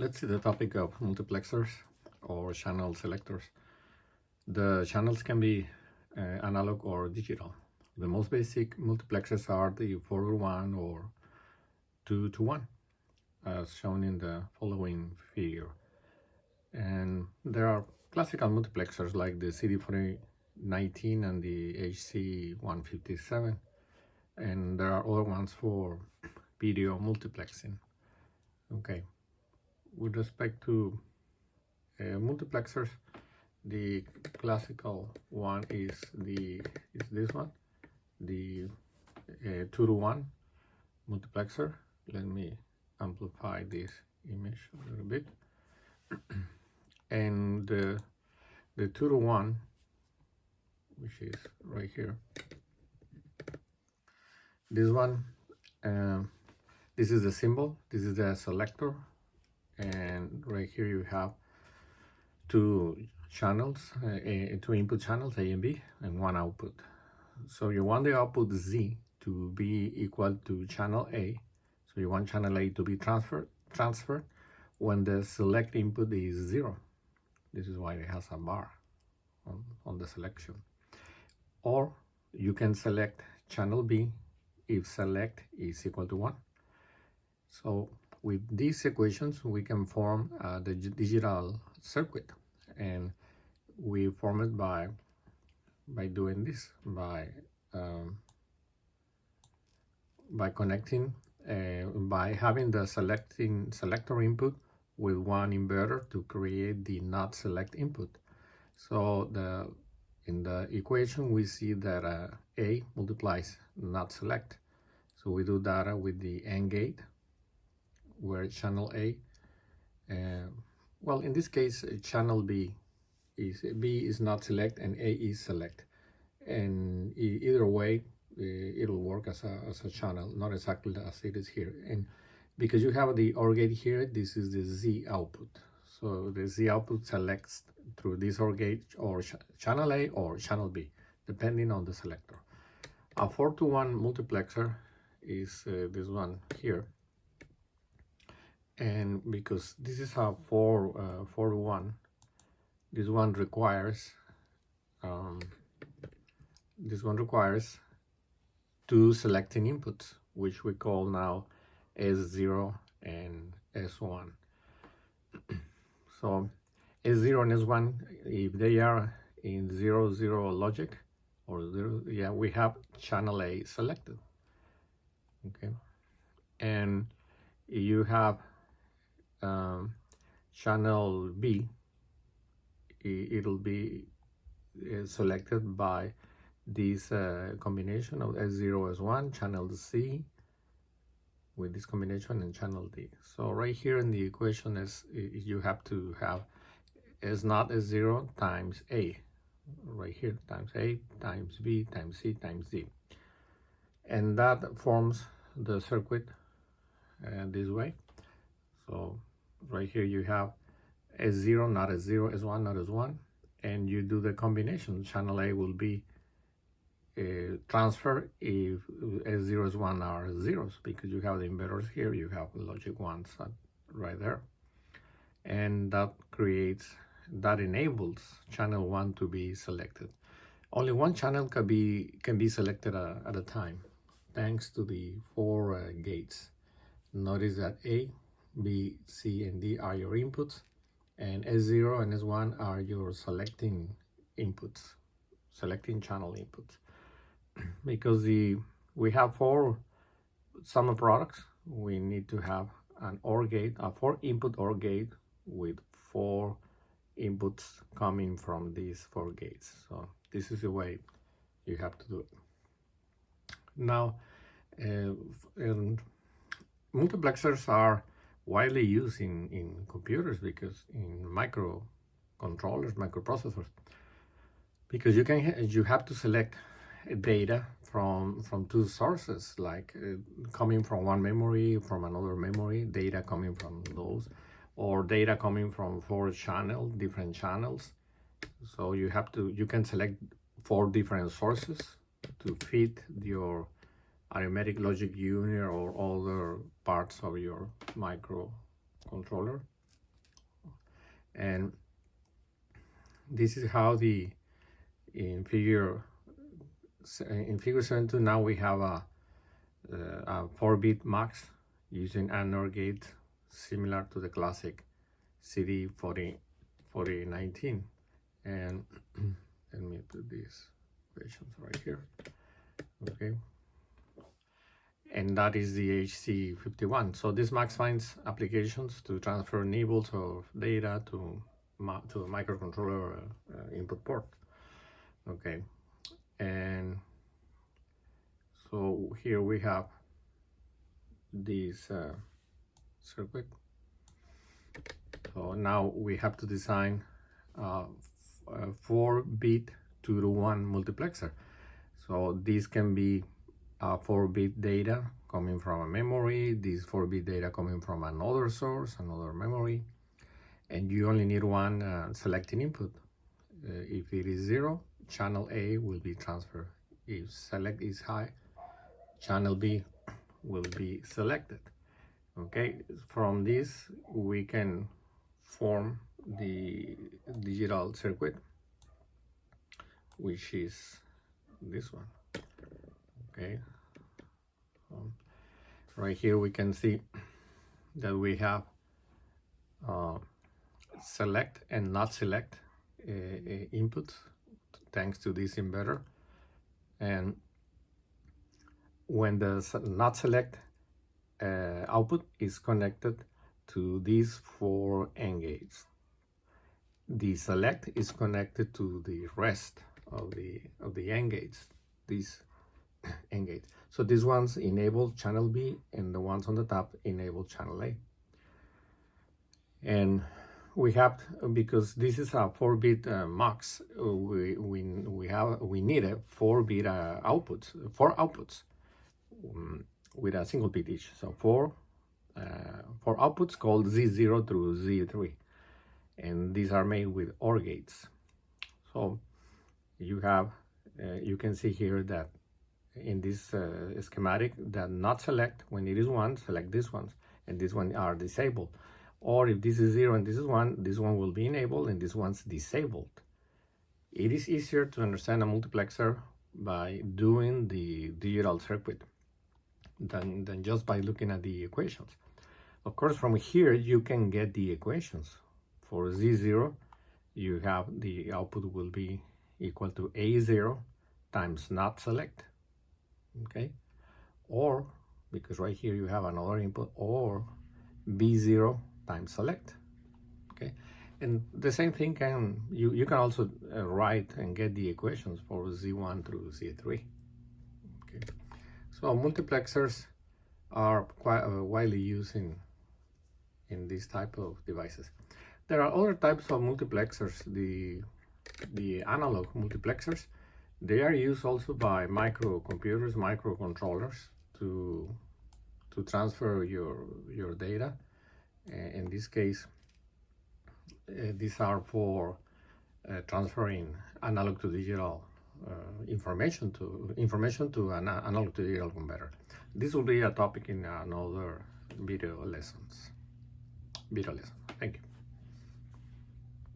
Let's see the topic of multiplexers or channel selectors. The channels can be analog or digital. The most basic multiplexers are the 4-to-1 or 2-to-1, as shown in the following figure. And there are classical multiplexers like the CD4019 and the HC157, and there are other ones for video multiplexing. Okay, with respect to multiplexers, the classical one is this one, the 2-to-1 multiplexer. Let me amplify this image a little bit. And the 2-to-1, which is right here, this one, this is the symbol, this is the selector, and right here you have two channels, two input channels, A and B, and one output. So you want the output Z to be equal to channel A, so you want channel A to be transferred when the select input is 0. This is why it has a bar on the selection. Or you can select channel B if select is equal to 1. So with these equations we can form the digital circuit, and we form it by doing this, by connecting, by having the selector input with one inverter to create the not select input. So in the equation we see that A multiplies not select. So we do that with the AND gate, where channel A, well, in this case channel B is not select and A is select, and either way it'll work as a channel, not exactly as it is here. And because you have the OR gate here, this is the Z output. So the Z output selects through this OR gate or channel A or channel B, depending on the selector. A 4-to-1 multiplexer is this one here. And because this is a 4-to-1, this one requires two selecting inputs, which we call now S0 and S1. So S0 and S1, if they are in 0-0 logic, or 0, yeah, we have channel A selected. Okay, and you have channel B, it'll be selected by this combination of S0, S1, channel C with this combination, and channel D. So right here in the equation is you have to have S0 S0 times A, right here, times A times B times C times D, and that forms the circuit this way. So right here you have S0 not S0, S1 not S1, and you do the combination. Channel A will be transfer if S0, S1 are zeros, because you have the inverters here, you have logic 1s right there, and that enables channel 1 to be selected. Only one channel can be selected at a time, thanks to the 4 gates. Notice that A, B, C, and D are your inputs, and S0 and S1 are your selecting inputs, selecting channel inputs. Because we have 4 summer products, we need to have an OR gate, a 4-input OR gate with 4 inputs coming from these 4 gates. So this is the way you have to do it. Now, multiplexers are widely used in computers, because in microcontrollers, microprocessors, because you have to select data from 2 sources, like coming from one memory, from another memory, data coming from those, or data coming from 4 different channels. So you can select 4 different sources to fit your arithmetic logic unit or other parts of your microcontroller. And this is how in figure 7.2 now we have a 4-bit max using an OR gate similar to the classic CD4019. And let me put these equations right here. Okay, and that is the HC51. So this max finds applications to transfer nibbles of data to a microcontroller input port. Okay, and so here we have this circuit. So now we have to design a 4-bit 2-to-1 multiplexer. So this can be a 4-bit data coming from a memory, this 4-bit data coming from another source, another memory, and you only need one selecting input. If it is 0, channel A will be transferred. If select is high, channel B will be selected. Okay, from this we can form the digital circuit, which is this one. Okay, right here we can see that we have select and not select inputs thanks to this inverter. And when the not select output is connected to these 4 AND gates, the select is connected to the rest of the AND gates, these AND gates. So these ones enable channel B, and the ones on the top enable channel A. And we have, because this is a 4-bit max, we need a 4-bit outputs, 4 outputs with a single bit each. So 4 outputs called Z0 through Z3, and these are made with OR gates. So you have, you can see here that in this schematic that not select, when it is 1, select these ones, and these ones are disabled. Or if this is 0 and this one will be enabled and this one's disabled. It is easier to understand a multiplexer by doing the digital circuit than just by looking at the equations. Of course, from here you can get the equations. For Z0, you have the output will be equal to A0 times not select. Okay, or because right here you have another input, or B0 times select. Okay, and the same thing you can also write and get the equations for Z1 through Z3. Okay, so multiplexers are quite widely used in this type of devices. There are other types of multiplexers, the analog multiplexers. They are used also by microcomputers, microcontrollers to transfer your data. In this case, these are for transferring analog to digital information to an analog to digital converter. This will be a topic in another video lesson. Thank you.